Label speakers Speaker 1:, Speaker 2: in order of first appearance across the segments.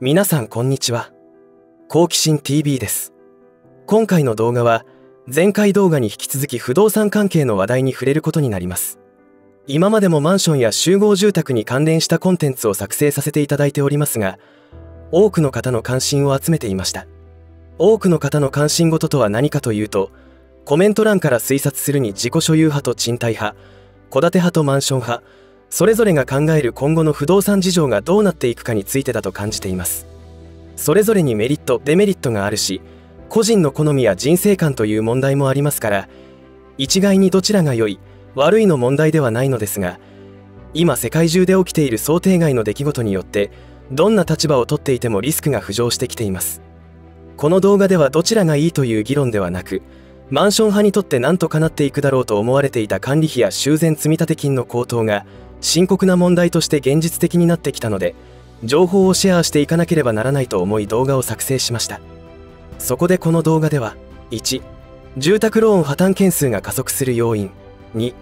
Speaker 1: 皆さんこんにちは。好奇心 TV です。今回の動画は前回動画に引き続き不動産関係の話題に触れることになります。今までもマンションや集合住宅に関連したコンテンツを作成させていただいておりますが、多くの方の関心を集めていました。多くの方の関心事とは何かというと、コメント欄から推察するに自己所有派と賃貸派、戸建て派とマンション派、それぞれが考える今後の不動産事情がどうなっていくかについてだと感じています。それぞれにメリット、デメリットがあるし、個人の好みや人生観という問題もありますから、一概にどちらが良い、悪いの問題ではないのですが、今世界中で起きている想定外の出来事によって、どんな立場をとっていてもリスクが浮上してきています。この動画ではどちらがいいという議論ではなく、マンション派にとって何とかなっていくだろうと思われていた管理費や修繕積立金の高騰が、深刻な問題として現実的になってきたので、情報をシェアしていかなければならないと思い動画を作成しました。そこでこの動画では、1、住宅ローン破綻件数が加速する要因、2、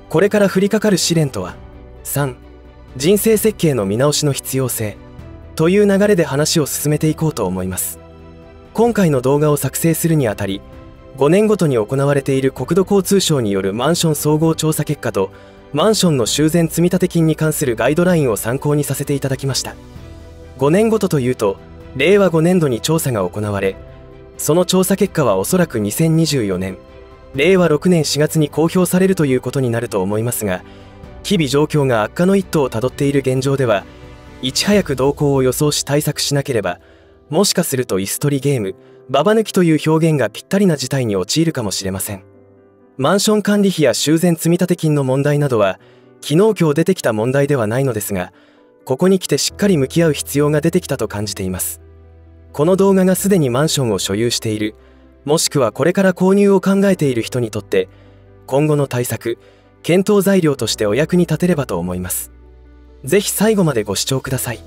Speaker 1: これから降りかかる試練とは、3、人生設計の見直しの必要性、という流れで話を進めていこうと思います。今回の動画を作成するにあたり、5年ごとに行われている国土交通省によるマンション総合調査結果と、マンションの修繕積立金に関するガイドラインを参考にさせていただきました。5年ごとというと、令和5年度に調査が行われ、その調査結果はおそらく2024年、令和6年4月に公表されるということになると思いますが、日々状況が悪化の一途をたどっている現状では、いち早く動向を予想し対策しなければ、もしかすると椅子取りゲーム、ババ抜きという表現がぴったりな事態に陥るかもしれません。マンション管理費や修繕積立金の問題などは、昨日今日出てきた問題ではないのですが、ここに来てしっかり向き合う必要が出てきたと感じています。この動画がすでにマンションを所有している、もしくはこれから購入を考えている人にとって、今後の対策、検討材料としてお役に立てればと思います。ぜひ最後までご視聴ください。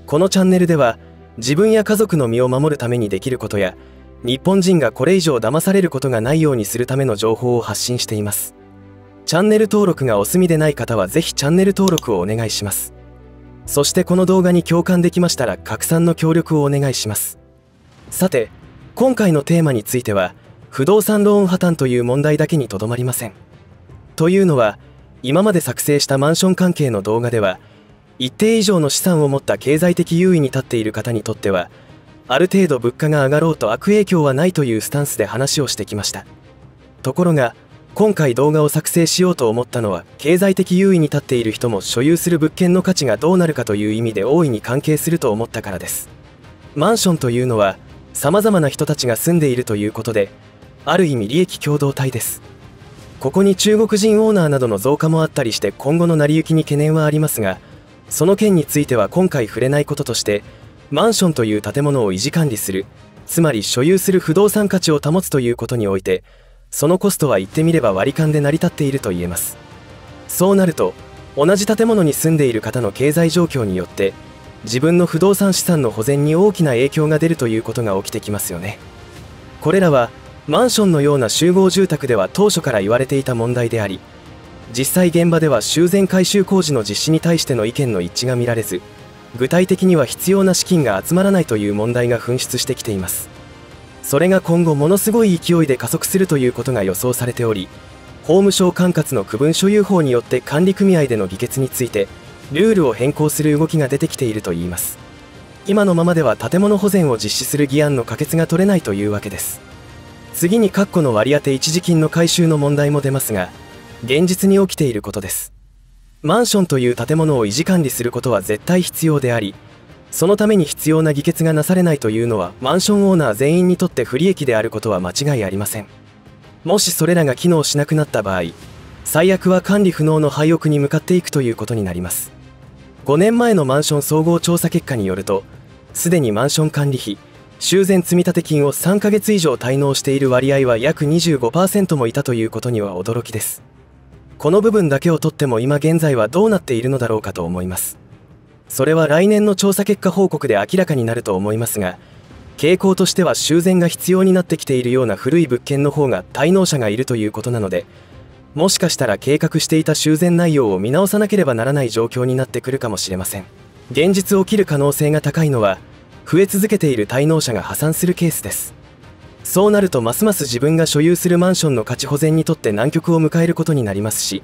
Speaker 1: このチャンネルでは、自分や家族の身を守るためにできることや、日本人がこれ以上騙されることがないようにするための情報を発信しています。チャンネル登録がお済みでない方はぜひチャンネル登録をお願いします。そしてこの動画に共感できましたら拡散の協力をお願いします。さて、今回のテーマについては、不動産ローン破綻という問題だけにとどまりません。というのは、今まで作成したマンション関係の動画では、一定以上の資産を持った経済的優位に立っている方にとっては、ある程度物価が上がろうと悪影響はないというスタンスで話をしてきました。ところが、今回動画を作成しようと思ったのは、経済的優位に立っている人も所有する物件の価値がどうなるかという意味で大いに関係すると思ったからです。マンションというのは、様々な人たちが住んでいるということで、ある意味利益共同体です。ここに中国人オーナーなどの増加もあったりして今後の成り行きに懸念はありますが、その件については今回触れないこととして、マンションという建物を維持管理する、つまり所有する不動産価値を保つということにおいて、そのコストは言ってみれば割り勘で成り立っていると言えます。そうなると、同じ建物に住んでいる方の経済状況によって、自分の不動産資産の保全に大きな影響が出るということが起きてきますよね。これらは、マンションのような集合住宅では当初から言われていた問題であり、実際現場では修繕改修工事の実施に対しての意見の一致が見られず、具体的には必要な資金が集まらないという問題が噴出してきています。それが今後ものすごい勢いで加速するということが予想されており、法務省管轄の区分所有法によって管理組合での議決についてルールを変更する動きが出てきているといいます。今のままでは建物保全を実施する議案の可決が取れないというわけです。次に括弧の割り当て一時金の回収の問題も出ますが、現実に起きていることです。マンションという建物を維持管理することは絶対必要であり、そのために必要な議決がなされないというのはマンションオーナー全員にとって不利益であることは間違いありません。もしそれらが機能しなくなった場合、最悪は管理不能の廃屋に向かっていくということになります。5年前のマンション総合調査結果によると、すでにマンション管理費、修繕積立金を3ヶ月以上滞納している割合は約 25% もいたということには驚きです。この部分だけをとっても今現在はどうなっているのだろうかと思います。それは来年の調査結果報告で明らかになると思いますが、傾向としては修繕が必要になってきているような古い物件の方が滞納者がいるということなので、もしかしたら計画していた修繕内容を見直さなければならない状況になってくるかもしれません。現実起きる可能性が高いのは、増え続けている滞納者が破産するケースです。そうなるとますます自分が所有するマンションの価値保全にとって難局を迎えることになりますし、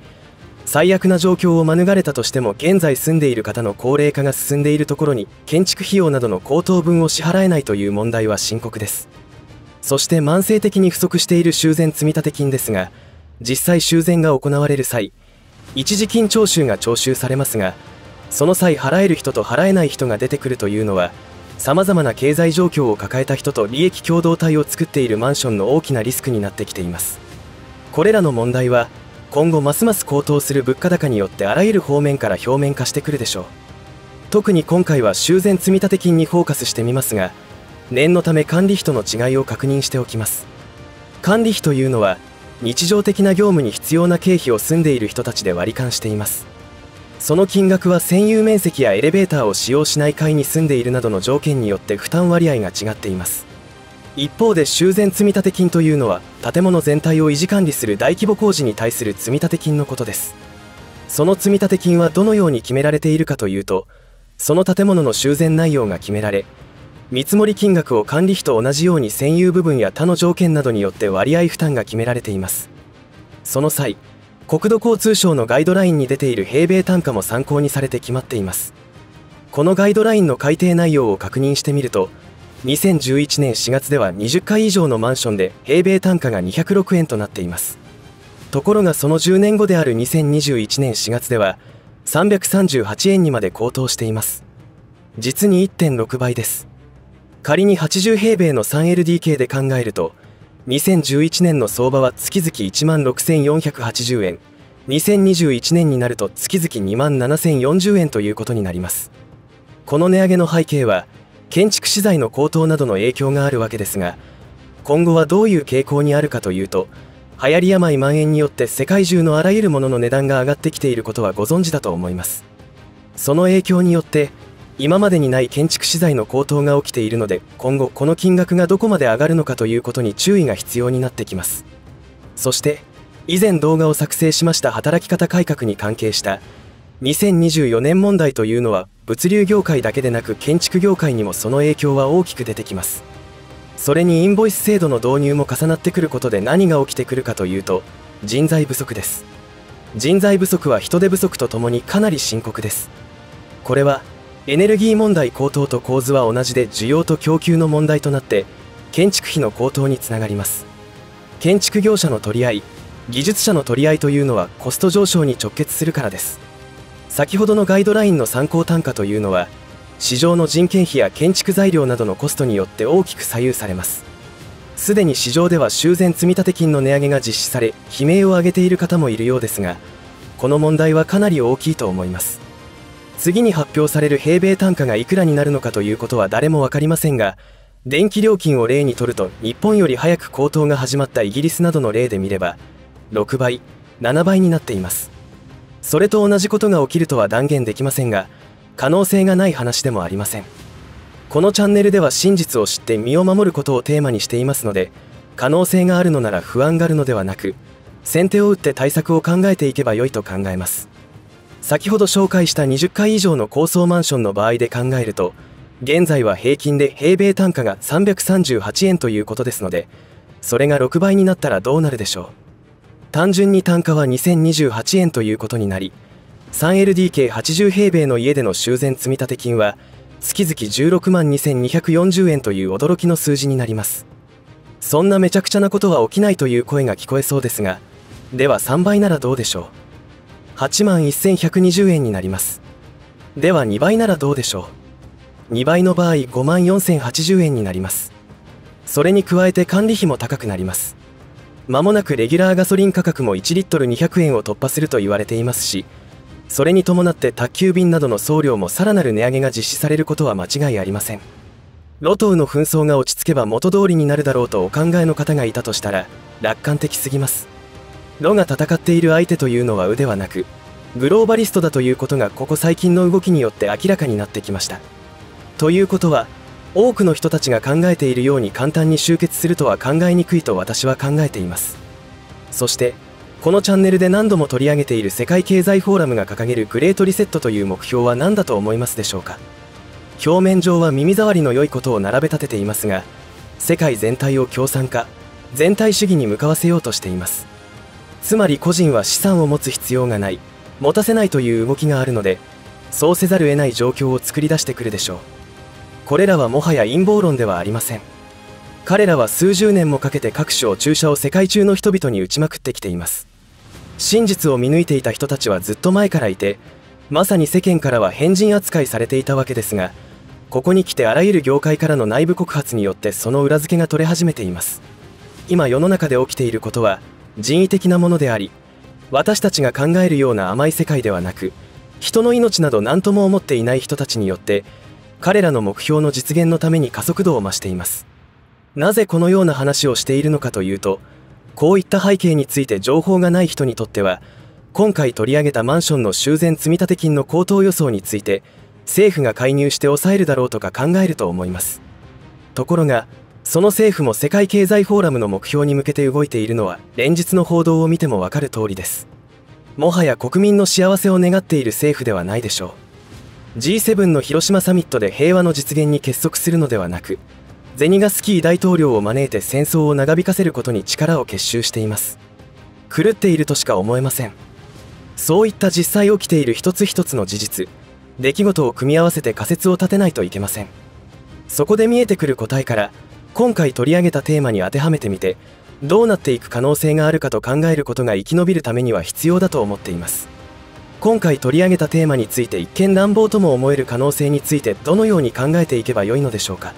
Speaker 1: 最悪な状況を免れたとしても現在住んでいる方の高齢化が進んでいるところに建築費用などの高騰分を支払えないという問題は深刻です。そして慢性的に不足している修繕積立金ですが、実際修繕が行われる際、一時金徴収が徴収されますが、その際払える人と払えない人が出てくるというのは、さまざまな経済状況を抱えた人と利益共同体を作っているマンションの大きなリスクになってきています。これらの問題は今後ますます高騰する物価高によってあらゆる方面から表面化してくるでしょう。特に今回は修繕積立金にフォーカスしてみますが、念のため管理費との違いを確認しておきます。管理費というのは日常的な業務に必要な経費を住んでいる人たちで割り勘しています。その金額は占有面積やエレベーターを使用しない階に住んでいるなどの条件によって負担割合が違っています。一方で修繕積立金というのは建物全体を維持管理する大規模工事に対する積立金のことです。その積立金はどのように決められているかというと、その建物の修繕内容が決められ、見積金額を管理費と同じように占有部分や他の条件などによって割合負担が決められています。その際、国土交通省のガイドラインに出ている平米単価も参考にされて決まっています。このガイドラインの改定内容を確認してみると、2011年4月では20階以上のマンションで平米単価が206円となっています。ところがその10年後である2021年4月では338円にまで高騰しています。実に 1.6 倍です。仮に80平米の 3LDK で考えると、2011年の相場は月々16,480円、2021年になると月々27,040円ということになります。この値上げの背景は、建築資材の高騰などの影響があるわけですが、今後はどういう傾向にあるかというと、流行り病蔓延によって世界中のあらゆるものの値段が上がってきていることはご存知だと思います。その影響によって、今までにない建築資材の高騰が起きているので、今後この金額がどこまで上がるのかということに注意が必要になってきます。そして以前動画を作成しました働き方改革に関係した2024年問題というのは、物流業界だけでなく建築業界にもその影響は大きく出てきます。それにインボイス制度の導入も重なってくることで何が起きてくるかというと、人材不足です。人材不足は人手不足とともにかなり深刻です。これはエネルギー問題高騰と構図は同じで、需要と供給の問題となって建築費の高騰につながります。建築業者の取り合い、技術者の取り合いというのはコスト上昇に直結するからです。先ほどのガイドラインの参考単価というのは、市場の人件費や建築材料などのコストによって大きく左右されます。すでに市場では修繕積立金の値上げが実施され、悲鳴を上げている方もいるようですが、この問題はかなり大きいと思います。次に発表される平米単価がいくらになるのかということは誰も分かりませんが、電気料金を例にとると、日本より早く高騰が始まったイギリスなどの例で見れば6倍、7倍になっています。それと同じことが起きるとは断言できませんが、可能性がない話でもありません。このチャンネルでは真実を知って身を守ることをテーマにしていますので、可能性があるのなら不安があるのではなく、先手を打って対策を考えていけばよいと考えます。先ほど紹介した20階以上の高層マンションの場合で考えると、現在は平均で平米単価が338円ということですので、それが6倍になったらどうなるでしょう。単純に単価は2028円ということになり、3LDK80 平米の家での修繕積立金は月々16万2240円という驚きの数字になります。そんなめちゃくちゃなことは起きないという声が聞こえそうですが、では3倍ならどうでしょう。8万1120円になります。では2倍ならどうでしょう。2倍の場合5万4080円になります。それに加えて管理費も高くなります。まもなくレギュラーガソリン価格も1リットル200円を突破すると言われていますし、それに伴って宅急便などの送料もさらなる値上げが実施されることは間違いありません。ロトウの紛争が落ち着けば元通りになるだろうとお考えの方がいたとしたら楽観的すぎます。ロが戦っている相手というのはウではなくグローバリストだということがここ最近の動きによって明らかになってきました。ということは、多くの人たちが考えているように簡単に集結するとは考えにくいと私は考えています。そしてこのチャンネルで何度も取り上げている世界経済フォーラムが掲げるグレートリセットという目標は何だと思いますでしょうか。表面上は耳障りの良いことを並べ立てていますが、世界全体を共産化、全体主義に向かわせようとしています。つまり個人は資産を持つ必要がない、持たせないという動きがあるので、そうせざるを得ない状況を作り出してくるでしょう。これらはもはや陰謀論ではありません。彼らは数十年もかけて各種注射を世界中の人々に打ちまくってきています。真実を見抜いていた人たちはずっと前からいて、まさに世間からは変人扱いされていたわけですが、ここに来てあらゆる業界からの内部告発によってその裏付けが取れ始めています。今世の中で起きていることは人為的なものであり、私たちが考えるような甘い世界ではなく、人の命など何とも思っていない人たちによって彼らの目標の実現のために加速度を増しています。なぜこのような話をしているのかというと、こういった背景について情報がない人にとっては、今回取り上げたマンションの修繕積立金の高騰予想について政府が介入して抑えるだろうとか考えると思います。ところがその政府も世界経済フォーラムの目標に向けて動いているのは連日の報道を見てもわかる通りです。もはや国民の幸せを願っている政府ではないでしょう。 G7 の広島サミットで平和の実現に結束するのではなく、ゼニガスキー大統領を招いて戦争を長引かせることに力を結集しています。狂っているとしか思えません。そういった実際起きている一つ一つの事実、出来事を組み合わせて仮説を立てないといけません。そこで見えてくる答えから今回取り上げたテーマに当てはめてみて、どうなっていく可能性があるかと考えることが生き延びるためには必要だと思っています。今回取り上げたテーマについて一見乱暴とも思える可能性についてどのように考えていけばよいのでしょうか。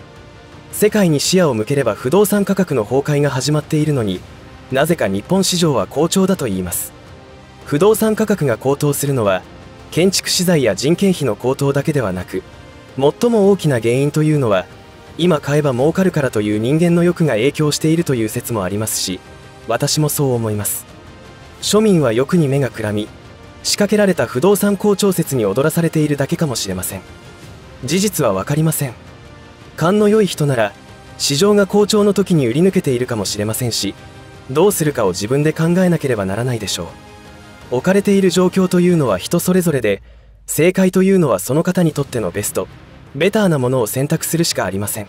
Speaker 1: 世界に視野を向ければ不動産価格の崩壊が始まっているのに、なぜか日本市場は好調だといいます。不動産価格が高騰するのは建築資材や人件費の高騰だけではなく、最も大きな原因というのは今買えば儲かるからという人間の欲が影響しているという説もありますし、私もそう思います。庶民は欲に目がくらみ、仕掛けられた不動産好調説に踊らされているだけかもしれません。事実は分かりません。勘の良い人なら市場が好調の時に売り抜けているかもしれませんし、どうするかを自分で考えなければならないでしょう。置かれている状況というのは人それぞれで、正解というのはその方にとってのベスト、ベターなものを選択するしかありません。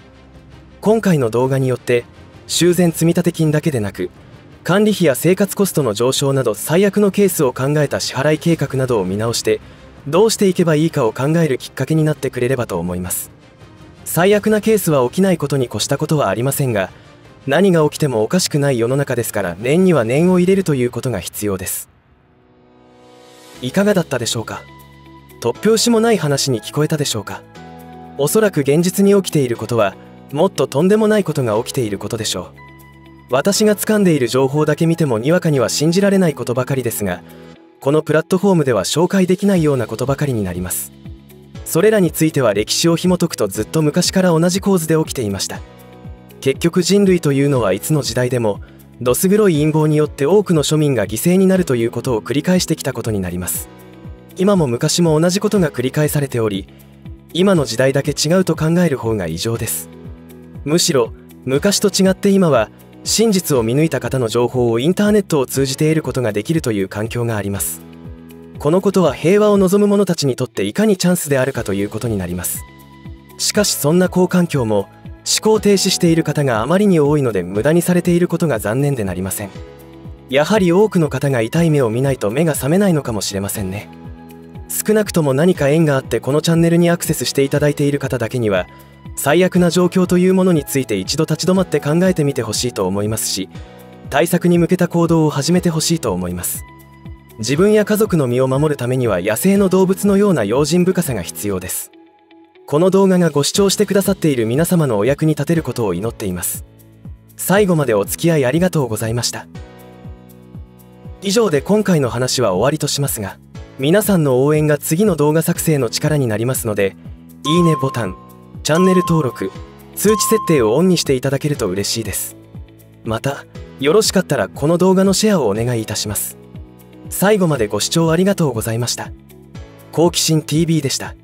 Speaker 1: 今回の動画によって修繕積立金だけでなく、管理費や生活コストの上昇など最悪のケースを考えた支払い計画などを見直して、どうしていけばいいかを考えるきっかけになってくれればと思います。最悪なケースは起きないことに越したことはありませんが、何が起きてもおかしくない世の中ですから、念には念を入れるということが必要です。いかがだったでしょうか。突拍子もない話に聞こえたでしょうか。おそらく現実に起きていることはもっととんでもないことが起きていることでしょう。私が掴んでいる情報だけ見てもにわかには信じられないことばかりですが、このプラットフォームでは紹介できないようなことばかりになります。それらについては歴史を紐解くとずっと昔から同じ構図で起きていました。結局人類というのはいつの時代でもどす黒い陰謀によって多くの庶民が犠牲になるということを繰り返してきたことになります。今も昔も同じことが繰り返されており、今の時代だけ違うと考える方が異常です。むしろ昔と違って今は真実を見抜いた方の情報をインターネットを通じて得ることができるという環境があります。このことは平和を望む者たちにとっていかにチャンスであるかということになります。しかしそんな好環境も思考停止している方があまりに多いので無駄にされていることが残念でなりません。やはり多くの方が痛い目を見ないと目が覚めないのかもしれませんね。少なくとも何か縁があってこのチャンネルにアクセスしていただいている方だけには、最悪な状況というものについて一度立ち止まって考えてみてほしいと思いますし、対策に向けた行動を始めてほしいと思います。自分や家族の身を守るためには野生の動物のような用心深さが必要です。この動画がご視聴してくださっている皆様のお役に立てることを祈っています。最後までお付き合いありがとうございました。以上で今回の話は終わりとしますが、皆さんの応援が次の動画作成の力になりますので、いいねボタン、チャンネル登録、通知設定をオンにしていただけると嬉しいです。また、よろしかったらこの動画のシェアをお願いいたします。最後までご視聴ありがとうございました。好奇心 TV でした。